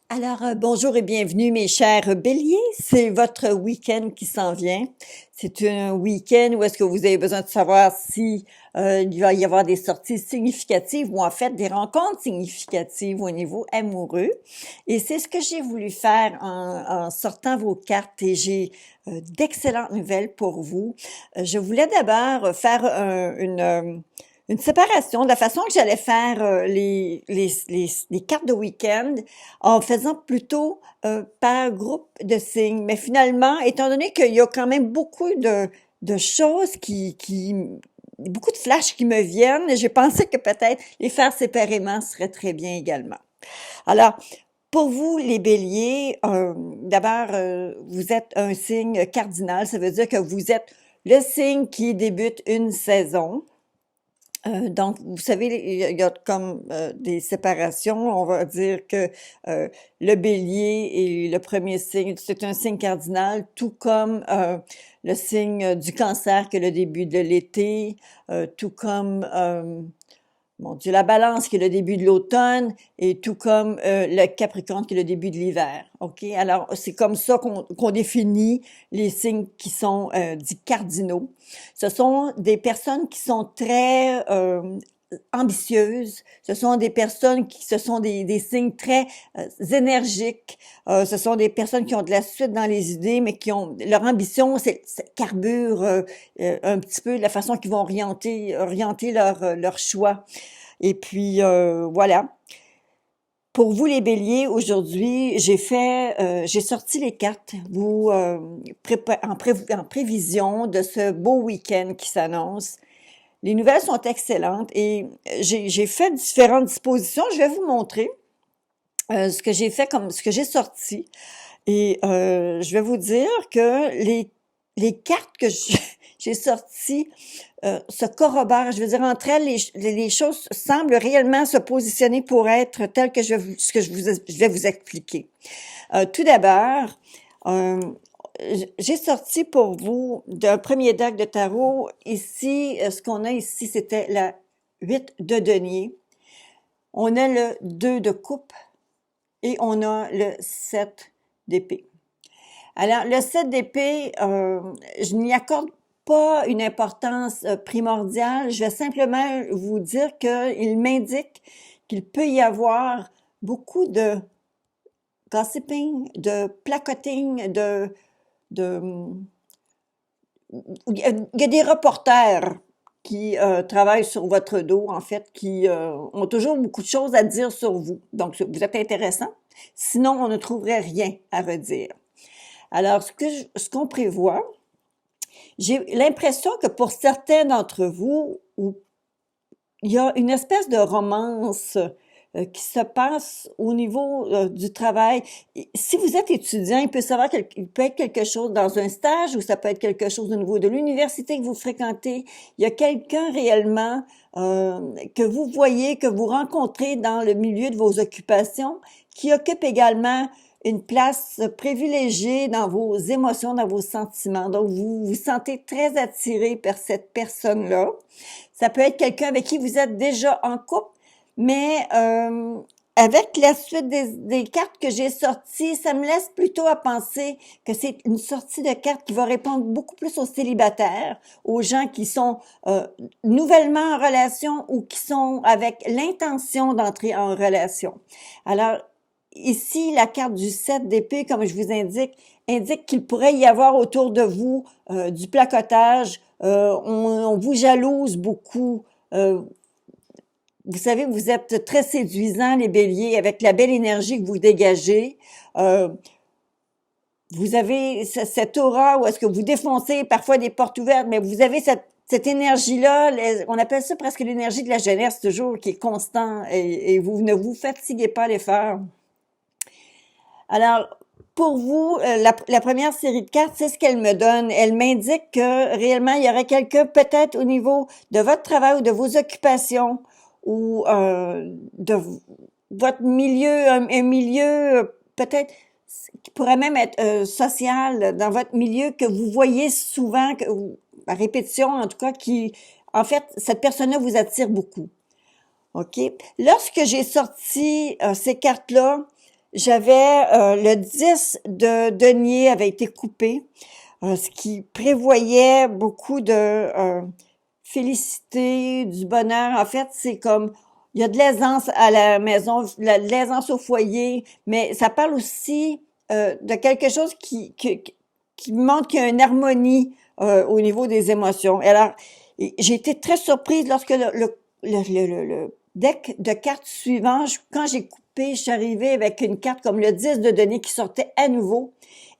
Bonjour et bienvenue mes chers béliers. C'est votre week-end qui s'en vient. C'est un week-end où est-ce que vous avez besoin de savoir si il va y avoir des sorties significatives ou en fait des rencontres significatives au niveau amoureux. Et c'est ce que j'ai voulu faire en sortant vos cartes et j'ai d'excellentes nouvelles pour vous. Je voulais d'abord faire une séparation de la façon que j'allais faire les cartes de week-end en faisant plutôt par groupe de signes. Mais finalement, étant donné qu'il y a quand même beaucoup de choses beaucoup de flashs qui me viennent, j'ai pensé que peut-être les faire séparément serait très bien également. Alors, pour vous, les béliers, d'abord, vous êtes un signe cardinal. Ça veut dire que vous êtes le signe qui débute une saison. Donc, vous savez, il y a comme des séparations. On va dire que le bélier est le premier signe, c'est un signe cardinal, tout comme le signe du cancer qui est le début de l'été, tout comme mon Dieu, la balance qui est le début de l'automne et tout comme le capricorne qui est le début de l'hiver. OK? Alors, c'est comme ça qu'on définit les signes qui sont dits cardinaux. Ce sont des personnes qui sont très ambitieuses. Ce sont des personnes ce sont des signes très énergiques. Ce sont des personnes qui ont de la suite dans les idées, mais qui ont leur ambition, c'est carbure un petit peu la façon qu'ils vont orienter leur choix. Et puis voilà. Pour vous les béliers, aujourd'hui, j'ai sorti les cartes vous en prévision de ce beau week-end qui s'annonce. Les nouvelles sont excellentes et j'ai fait différentes dispositions. Je vais vous montrer ce que j'ai fait ce que j'ai sorti. Et je vais vous dire que les cartes que j'ai sorties se corroborent. Je veux dire, entre elles, les choses semblent réellement se positionner pour être telles que je vais vous expliquer. Tout d'abord, j'ai sorti pour vous d'un premier deck de tarot. Ici, ce qu'on a ici, c'était la 8 de denier. On a le 2 de coupe et on a le 7 d'épée. Alors, le 7 d'épée, je n'y accorde pas une importance primordiale. Je vais simplement vous dire qu'il m'indique qu'il peut y avoir beaucoup de gossiping, de placoting, il y a des reporters qui travaillent sur votre dos, en fait, qui ont toujours beaucoup de choses à dire sur vous. Donc, vous êtes intéressant. Sinon, on ne trouverait rien à redire. Alors, ce qu'on prévoit, j'ai l'impression que pour certains d'entre vous, il y a une espèce de romance qui se passe au niveau du travail. Si vous êtes étudiant, il peut être quelque chose dans un stage ou ça peut être quelque chose au niveau de l'université que vous fréquentez. Il y a quelqu'un réellement que vous voyez, que vous rencontrez dans le milieu de vos occupations, qui occupe également une place privilégiée dans vos émotions, dans vos sentiments. Donc, vous vous sentez très attiré par cette personne-là. Ça peut être quelqu'un avec qui vous êtes déjà en couple, mais avec la suite des cartes que j'ai sorties, ça me laisse plutôt à penser que c'est une sortie de cartes qui va répondre beaucoup plus aux célibataires, aux gens qui sont nouvellement en relation ou qui sont avec l'intention d'entrer en relation. Alors, ici, la carte du 7 d'épée, comme je vous indique qu'il pourrait y avoir autour de vous du placotage. On vous jalouse beaucoup. Vous savez, vous êtes très séduisants, les béliers, avec la belle énergie que vous dégagez. Vous avez cette aura où est-ce que vous défoncez parfois des portes ouvertes, mais vous avez cette énergie-là, on appelle ça presque l'énergie de la jeunesse toujours, qui est constant et vous ne vous fatiguez pas à les faire. Alors, pour vous, la première série de cartes, c'est ce qu'elle me donne. Elle m'indique que réellement, il y aurait quelqu'un peut-être au niveau de votre travail ou de vos occupations ou de votre milieu, un milieu peut-être qui pourrait même être social dans votre milieu que vous voyez souvent, à répétition en tout cas, en fait, cette personne-là vous attire beaucoup. OK? Lorsque j'ai sorti ces cartes-là, j'avais le 10 de denier avait été coupé, ce qui prévoyait beaucoup de félicité, du bonheur. En fait, c'est comme il y a de l'aisance à la maison, de l'aisance au foyer, mais ça parle aussi de quelque chose qui montre qu'il y a une harmonie au niveau des émotions. Et alors, j'ai été très surprise lorsque le deck de cartes suivant, quand j'ai coupé, je suis arrivée avec une carte comme le 10 de denier qui sortait à nouveau.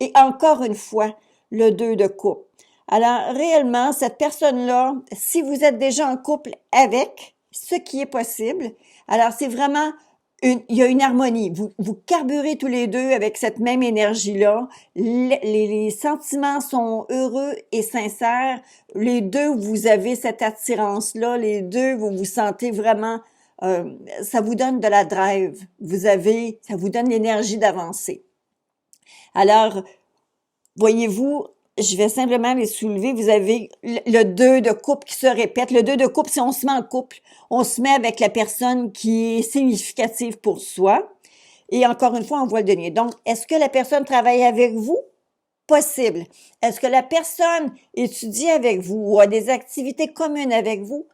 Et encore une fois, le 2 de coupe. Alors, réellement, cette personne-là, si vous êtes déjà en couple avec, ce qui est possible, alors c'est vraiment il y a une harmonie. Vous carburez tous les deux avec cette même énergie-là. Les sentiments sont heureux et sincères. Les deux, vous avez cette attirance-là. Les deux, vous vous sentez vraiment, ça vous donne de la drive. Ça vous donne l'énergie d'avancer. Alors, voyez-vous, je vais simplement les soulever. Vous avez le 2 de couple qui se répète. Le 2 de couple, si on se met en couple, on se met avec la personne qui est significative pour soi. Et encore une fois, on voit le denier. Donc, est-ce que la personne travaille avec vous? Possible. Est-ce que la personne étudie avec vous ou a des activités communes avec vous?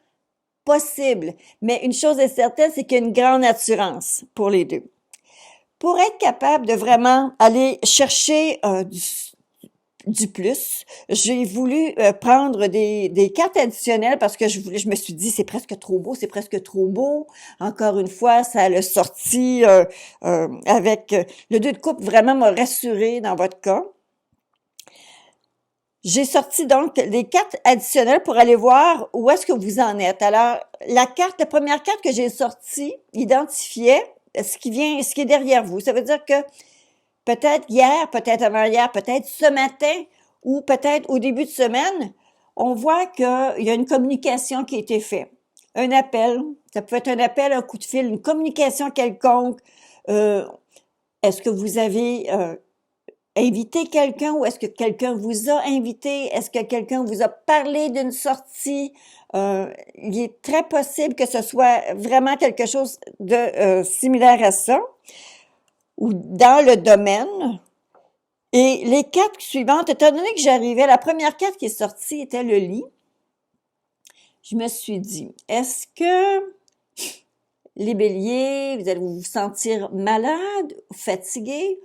Possible. Mais une chose est certaine, c'est qu'il y a une grande attirance pour les deux. Pour être capable de vraiment aller chercher du plus, j'ai voulu prendre des cartes additionnelles parce que je me suis dit c'est presque trop beau, c'est presque trop beau. Encore une fois, ça l'a sorti avec le 2 de coupe vraiment m'a rassuré dans votre cas. J'ai sorti donc des cartes additionnelles pour aller voir où est-ce que vous en êtes. Alors, la première carte que j'ai sortie identifiait ce qui est derrière vous. Ça veut dire que peut-être hier, peut-être avant-hier, peut-être ce matin ou peut-être au début de semaine, on voit qu'il y a une communication qui a été faite. Un appel, ça peut être un appel, un coup de fil, une communication quelconque. Est-ce que vous avez invité quelqu'un ou est-ce que quelqu'un vous a invité? Est-ce que quelqu'un vous a parlé d'une sortie? Il est très possible que ce soit vraiment quelque chose de similaire à ça ou dans le domaine. Et les cartes suivantes, étant donné que j'arrivais, la première carte qui est sortie était le lit. Je me suis dit, est-ce que les béliers, vous allez vous sentir malade, fatigué,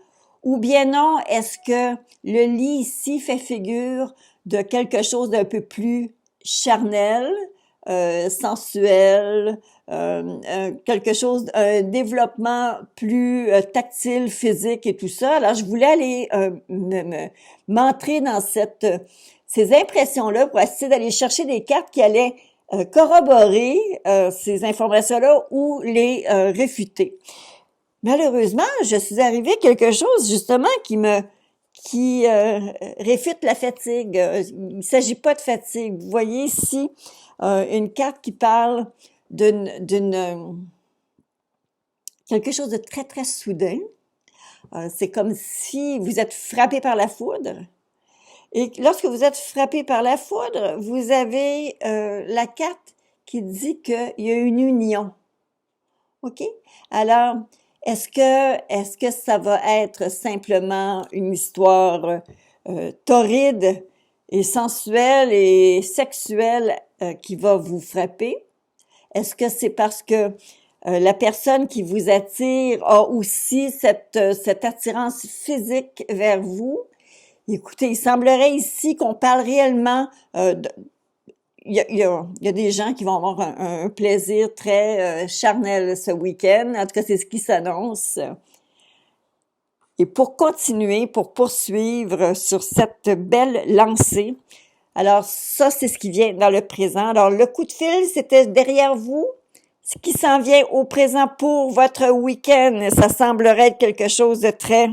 ou bien non, est-ce que le lit ici fait figure de quelque chose d'un peu plus charnel, sensuel, quelque chose, un développement plus tactile, physique et tout ça. Alors, je voulais aller m'entrer dans ces impressions-là pour essayer d'aller chercher des cartes qui allaient corroborer ces informations-là ou les réfuter. Malheureusement, je suis arrivée à quelque chose justement qui réfute la fatigue. Il ne s'agit pas de fatigue. Vous voyez ici une carte qui parle d'une quelque chose de très, très soudain. C'est comme si vous êtes frappé par la foudre. Et lorsque vous êtes frappé par la foudre, vous avez la carte qui dit qu'il y a une union. OK? Alors, est-ce que ça va être simplement une histoire torride et sensuelle et sexuelle qui va vous frapper? Est-ce que c'est parce que la personne qui vous attire a aussi cette attirance physique vers vous? Écoutez, il semblerait ici qu'on parle réellement il y a des gens qui vont avoir un plaisir très charnel ce week-end. En tout cas, c'est ce qui s'annonce. Et pour continuer, pour poursuivre sur cette belle lancée, alors ça, c'est ce qui vient dans le présent. Alors, le coup de fil, c'était derrière vous. Ce qui s'en vient au présent pour votre week-end, ça semblerait être quelque chose de très...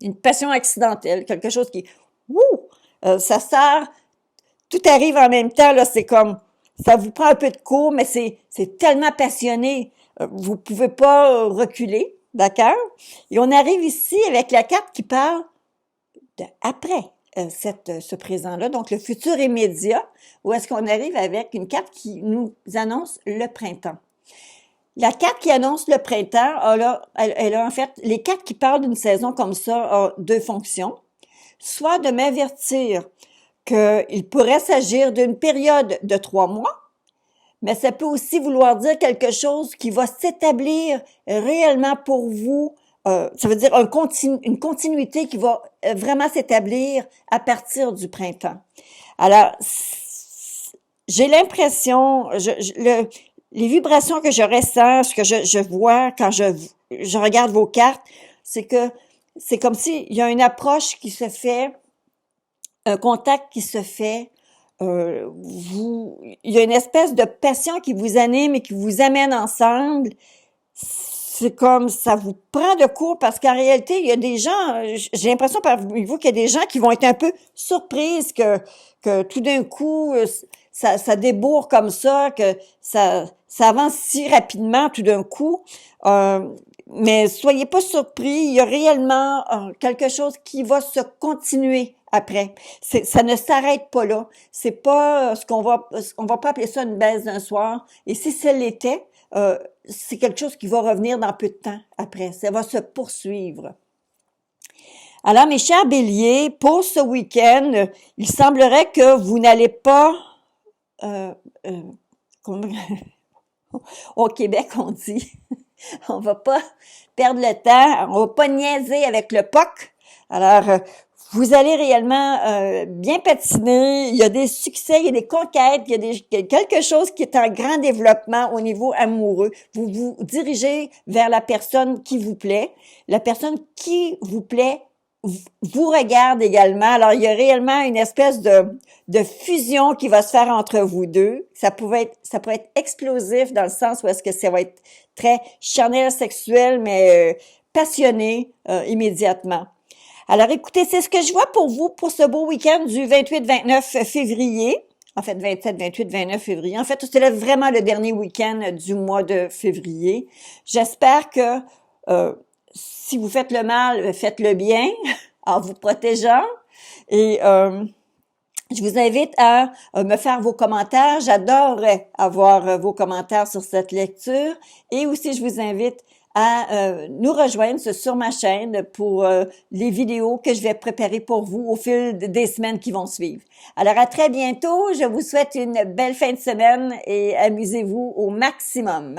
une passion accidentelle, quelque chose qui... ça sert... Tout arrive en même temps, là, c'est comme, ça vous prend un peu de cours, mais c'est tellement passionné, vous pouvez pas reculer, d'accord? Et on arrive ici avec la carte qui parle de après ce présent-là, donc le futur immédiat, où est-ce qu'on arrive avec une carte qui nous annonce le printemps. La carte qui annonce le printemps, elle a en fait, les cartes qui parlent d'une saison comme ça ont deux fonctions. Soit de m'avertir qu'il pourrait s'agir d'une période de 3 mois, mais ça peut aussi vouloir dire quelque chose qui va s'établir réellement pour vous. Ça veut dire une continuité qui va vraiment s'établir à partir du printemps. Alors, j'ai l'impression, les vibrations que je ressens, ce que je vois quand je regarde vos cartes, c'est que c'est comme s'il y a une approche qui se fait, un contact qui se fait. Il y a une espèce de passion qui vous anime et qui vous amène ensemble. C'est comme ça vous prend de court parce qu'en réalité, il y a des gens, j'ai l'impression parmi vous qu'il y a des gens qui vont être un peu surprises que tout d'un coup, ça débourre comme ça, que ça avance si rapidement tout d'un coup. Mais soyez pas surpris, il y a réellement quelque chose qui va se continuer après. Ça ne s'arrête pas là. C'est pas on va pas appeler ça une baisse d'un soir. Et si ça l'était, c'est quelque chose qui va revenir dans peu de temps après. Ça va se poursuivre. Alors, mes chers béliers, pour ce week-end, il semblerait que vous n'allez pas... au Québec, on dit, on va pas perdre le temps, on va pas niaiser avec le POC. Alors, vous allez réellement bien patiner, il y a des succès, il y a des conquêtes, il y a quelque chose qui est en grand développement au niveau amoureux. Vous vous dirigez vers la personne qui vous plaît. La personne qui vous plaît vous regarde également. Alors, il y a réellement une espèce de fusion qui va se faire entre vous deux. Ça peut être explosif dans le sens où est-ce que ça va être très charnel, sexuel, mais passionné immédiatement. Alors, écoutez, c'est ce que je vois pour vous pour ce beau week-end du 28-29 février. En fait, 27, 28, 29 février. En fait, c'est vraiment le dernier week-end du mois de février. J'espère que si vous faites le mal, faites le bien en vous protégeant. Et je vous invite à me faire vos commentaires. J'adorerais avoir vos commentaires sur cette lecture. Et aussi, je vous invite à nous rejoindre sur ma chaîne pour les vidéos que je vais préparer pour vous au fil des semaines qui vont suivre. Alors, à très bientôt. Je vous souhaite une belle fin de semaine et amusez-vous au maximum.